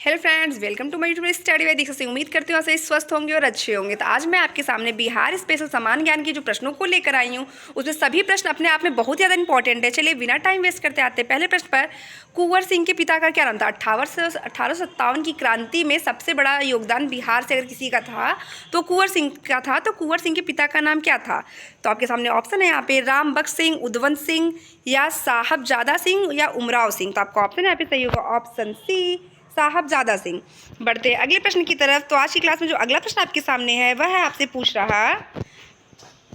Hello friends, welcome to my YouTube study way. देख सकते हैं, उम्मीद करती हूँ आप सही स्वस्थ होंगे और अच्छे होंगे। तो आज मैं आपके सामने बिहार स्पेशल समान ज्ञान की जो प्रश्नों को लेकर आई हूँ, उसमें सभी प्रश्न अपने आप में बहुत ज़्यादा इंपॉर्टेंट है। चलिए बिना टाइम वेस्ट करते आते हैं पहले प्रश्न पर। कुंवर सिंह के पिता का क्या नाम था? 1857 की क्रांति में सबसे बड़ा योगदान बिहार से अगर किसी का था तो कुंवर सिंह का था। तो कुंवर सिंह के पिता का नाम क्या था? तो आपके सामने ऑप्शन है यहाँ पे, राम बख्श सिंह, उद्वंत सिंह, या साहबजादा सिंह, या उमराव सिंह। तो आपका ऑप्शन यहाँ पे सही होगा ऑप्शन सी, साहबजादा सिंह। बढ़ते हैं अगले प्रश्न की तरफ। तो आज की क्लास में जो अगला प्रश्न आपके सामने है वह है आपसे पूछ रहा,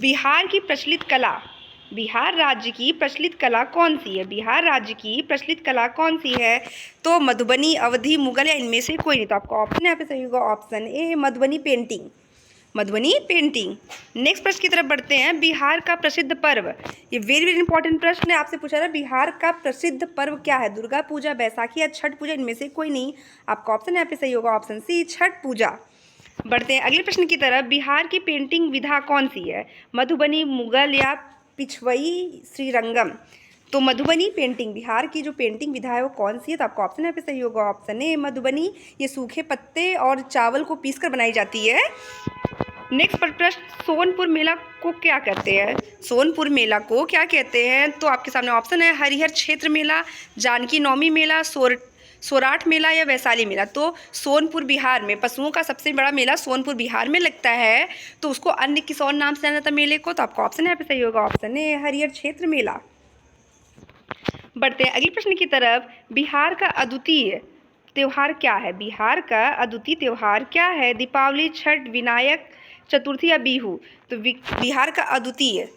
बिहार की प्रचलित कला, बिहार राज्य की प्रचलित कला कौन सी है? बिहार राज्य की प्रचलित कला कौन सी है? तो मधुबनी, अवधी, मुगल, या इनमें से कोई नहीं। तो आपका ऑप्शन यहाँ पे सही होगा option A, Madhubani painting. Madhubani painting. Next प्रश्न की तरफ बढ़ते हैं। बिहार का प्रसिद्ध पर्व, ये वेरी वेरी इंपॉर्टेंट प्रश्न है, आपसे पूछा रहा है बिहार का प्रसिद्ध पर्व क्या है? दुर्गा पूजा, बैसाखी, या छठ पूजा, इनमें से कोई नहीं। आपका ऑप्शन यहाँ पे सही होगा ऑप्शन सी, छठ पूजा। बढ़ते हैं अगले प्रश्न की तरफ। बिहार की पेंटिंग विधा कौन सी है? मधुबनी, मुगल, या पिछवई, श्रीरंगम। तो मधुबनी पेंटिंग, बिहार की जो पेंटिंग विधा है वो कौन सी है? तो आपका ऑप्शन यहाँ पे सही होगा ऑप्शन ए, मधुबनी। ये सूखे पत्ते और चावल को पीसकर बनाई जाती है। नेक्स्ट प्रश्न, सोनपुर मेला को क्या कहते हैं? सोनपुर मेला को क्या कहते हैं? तो आपके सामने ऑप्शन है, हरिहर क्षेत्र मेला, जानकी नवमी मेला, सोराठ मेला, या वैशाली मेला। तो सोनपुर बिहार में पशुओं का सबसे बड़ा मेला सोनपुर बिहार में लगता है, तो उसको अन्य किस और नाम से जाना जाता है मेले को? तो आपका ऑप्शन यहाँ पे सही होगा ऑप्शन ए, हरिहर क्षेत्र मेला। बढ़ते हैं अगले प्रश्न की तरफ। बिहार का अद्वितीय त्यौहार क्या है? बिहार का अद्वितीय त्यौहार क्या है? दीपावली, छठ, विनायक चतुर्थी, या बिहू। तो बिहार का अद्वितीय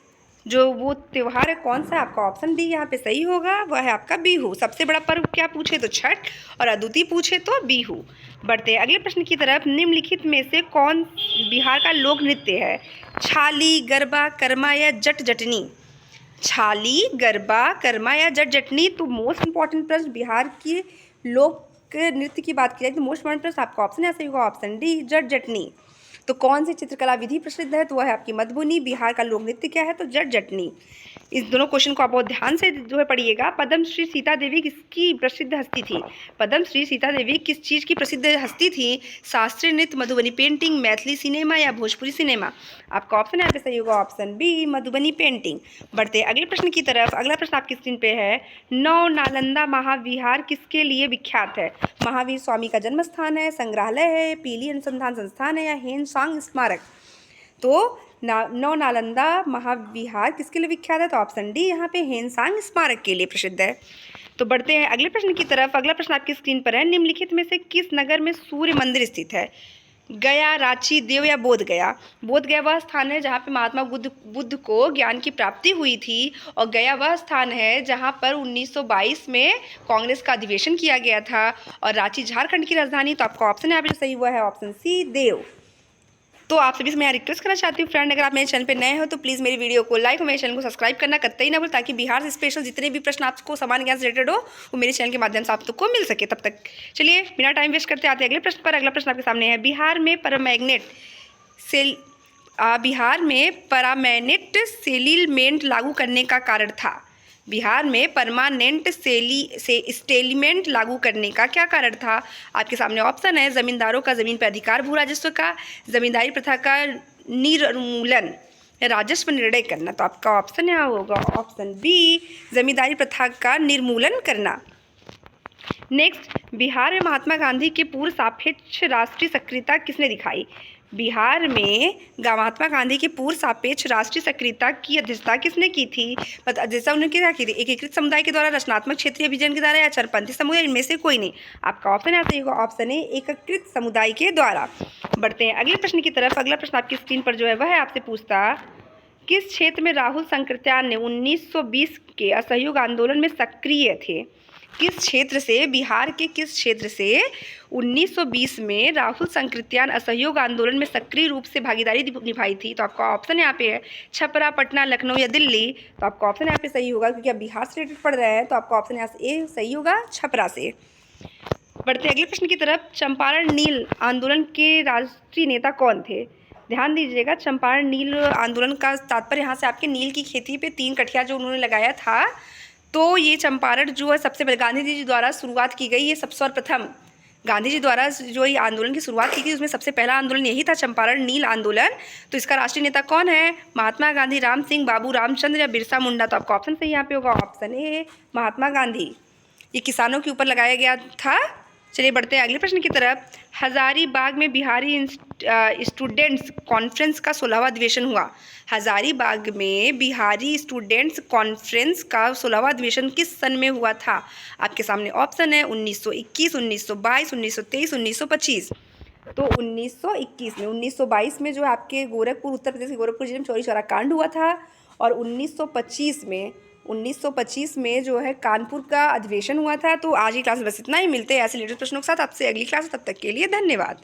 जो वो त्यौहार है कौन सा है? आपका ऑप्शन डी यहाँ पे सही होगा, वह है आपका बिहू। सबसे बड़ा पर्व क्या पूछे तो छठ, और अद्वितीय पूछे तो बिहू। बढ़ते हैं अगले प्रश्न की तरफ। निम्नलिखित में से कौन बिहार का लोक नृत्य है? छाली, गरबा, कर्मा, या जट जटनी। छाली, गरबा, कर्मा, या जट जटनी। तो मोस्ट इंपॉर्टेंट प्रश्न बिहार की लोक नृत्य की बात की जाए तो मोस्ट इंपॉर्टेंट प्रश्न आपका ऑप्शन ऐसे होगा ऑप्शन डी, जट जटनी। तो कौन सी चित्रकला विधि प्रसिद्ध है? तो वह है आपकी मधुबनी। बिहार का लोक नृत्य क्या है? तो जट जटनी। इस दोनों क्वेश्चन को आप बहुत ध्यान से जो है पढ़िएगा। पद्मश्री सीता देवी किसकी प्रसिद्ध हस्ती थी? पद्मश्री सीता देवी किस चीज़ की प्रसिद्ध हस्ती थी? शास्त्रीय नृत्य, मधुबनी पेंटिंग, मैथिली सिनेमा, या भोजपुरी सिनेमा। आपका ऑप्शन यहाँ पे सही होगा ऑप्शन बी, मधुबनी पेंटिंग। बढ़ते अगले प्रश्न की तरफ। अगला प्रश्न आपकी स्क्रीन पे है, नौ नालंदा महाविहार किसके लिए विख्यात है? महावीर स्वामी का जन्म स्थान है, संग्रहालय है, पीली अनुसंधान संस्थान है, या हेनसांग स्मारक। तो नौ नालंदा महाविहार किसके लिए विख्यात है? तो ऑप्शन डी यहाँ पे, हेनसांग स्मारक के लिए प्रसिद्ध है। तो बढ़ते हैं अगले प्रश्न की तरफ। अगला प्रश्न आपकी स्क्रीन पर है, निम्नलिखित में से किस नगर में सूर्य मंदिर स्थित है? गया, रांची, देव, या बोध गया। बोध गया वह स्थान है जहाँ पे महात्मा बुद्ध को ज्ञान की प्राप्ति हुई थी, और गया वह स्थान है जहाँ पर 1922 में कांग्रेस का अधिवेशन किया गया था, और रांची झारखंड की राजधानी। तो आपका ऑप्शन यहाँ पे सही हुआ है ऑप्शन सी, देव। तो आप सभी से मैं रिक्वेस्ट करना चाहती हूँ फ्रेंड, अगर आप मेरे चैनल पे नए हो तो प्लीज़ मेरी वीडियो को लाइक और मेरे चैनल को सब्सक्राइब करना कतई ना भूल, ताकि बिहार से स्पेशल जितने भी प्रश्न आपको सामान्य ज्ञान से रिलेटेड हो वो मेरे चैनल के माध्यम से आप तक को मिल सके। तब तक चलिए बिना टाइम वेस्ट करते आते अगले प्रश्न पर। अगला प्रश्न आपके सामने है, बिहार में परमानेंट सेटलमेंट लागू करने का कारण था? बिहार में परमानेंट सेटलमेंट लागू करने का क्या कारण था? आपके सामने ऑप्शन है, जमींदारों का जमीन पर अधिकार, भू राजस्व का, जमींदारी प्रथा का निर्मूलन, या राजस्व निर्णय करना। तो आपका ऑप्शन यहाँ होगा ऑप्शन बी, जमींदारी प्रथा का निर्मूलन करना। नेक्स्ट, बिहार में महात्मा गांधी के पूर्व सापेक्ष राष्ट्रीय सक्रियता किसने दिखाई? बिहार में महात्मा गांधी की पूर्व सापेक्ष राष्ट्रीय सक्रियता की अध्यक्षता किसने की थी? जैसा उन्होंने क्या की थी, एकीकृत समुदाय के द्वारा, रचनात्मक क्षेत्रीय अभियान के द्वारा, या चरपंथी समुदाय, इनमें से कोई नहीं। आपका ऑप्शन यहाँ से होगा ऑप्शन ए, एकीकृत समुदाय के द्वारा। बढ़ते हैं अगले प्रश्न की तरफ। अगला प्रश्न आपकी स्क्रीन पर जो है वह है आपसे पूछता, किस क्षेत्र में राहुल संकृत्यान ने 1920 के असहयोग आंदोलन में सक्रिय थे? किस क्षेत्र से, बिहार के किस क्षेत्र से 1920 में राहुल संकृत्यान असहयोग आंदोलन में सक्रिय रूप से भागीदारी निभाई थी? तो आपका ऑप्शन यहाँ पे है, छपरा, पटना, लखनऊ, या दिल्ली। तो आपका ऑप्शन यहाँ पे सही होगा, क्योंकि आप बिहार से रिलेटेड पढ़ रहे हैं, तो आपका ऑप्शन यहाँ से ए सही होगा, छपरा से। बढ़ते अगले प्रश्न की तरफ। चंपारण नील आंदोलन के राष्ट्रीय नेता कौन थे? ध्यान दीजिएगा, चंपारण नील आंदोलन का तात्पर्य यहाँ से आपके नील की खेती पे 3 कठिया जो उन्होंने लगाया था, तो ये चंपारण जो है सबसे पहले गांधी जी द्वारा शुरुआत की गई, ये सर्वप्रथम गांधी जी द्वारा जो ये आंदोलन की शुरुआत की थी उसमें सबसे पहला आंदोलन यही था, चंपारण नील आंदोलन। तो इसका राष्ट्रीय नेता कौन है? महात्मा गांधी, राम सिंह, बाबू रामचंद्र या बिरसा मुंडा। तो आपका ऑप्शन सही यहाँ पे होगा, ऑप्शन ए महात्मा गांधी। ये किसानों के ऊपर लगाया गया था। चलिए बढ़ते हैं अगले प्रश्न की तरफ। हजारीबाग में बिहारी स्टूडेंट्स कॉन्फ्रेंस का 16वां अधिवेशन हुआ। हजारीबाग में बिहारी स्टूडेंट्स कॉन्फ्रेंस का 16वां अधिवेशन किस सन में हुआ था? आपके सामने ऑप्शन है 1921, 1922, 1923, 1925। तो 1921 में, 1922 में जो आपके गोरखपुर, उत्तर प्रदेश के गोरखपुर जिले में चौरी चौरा कांड हुआ था, और 1925 में जो है कानपुर का अधिवेशन हुआ था। तो आज की क्लास में बस इतना ही। मिलते हैं ऐसे लेटेस्ट प्रश्नों के साथ आपसे अगली क्लास। तब तक के लिए धन्यवाद।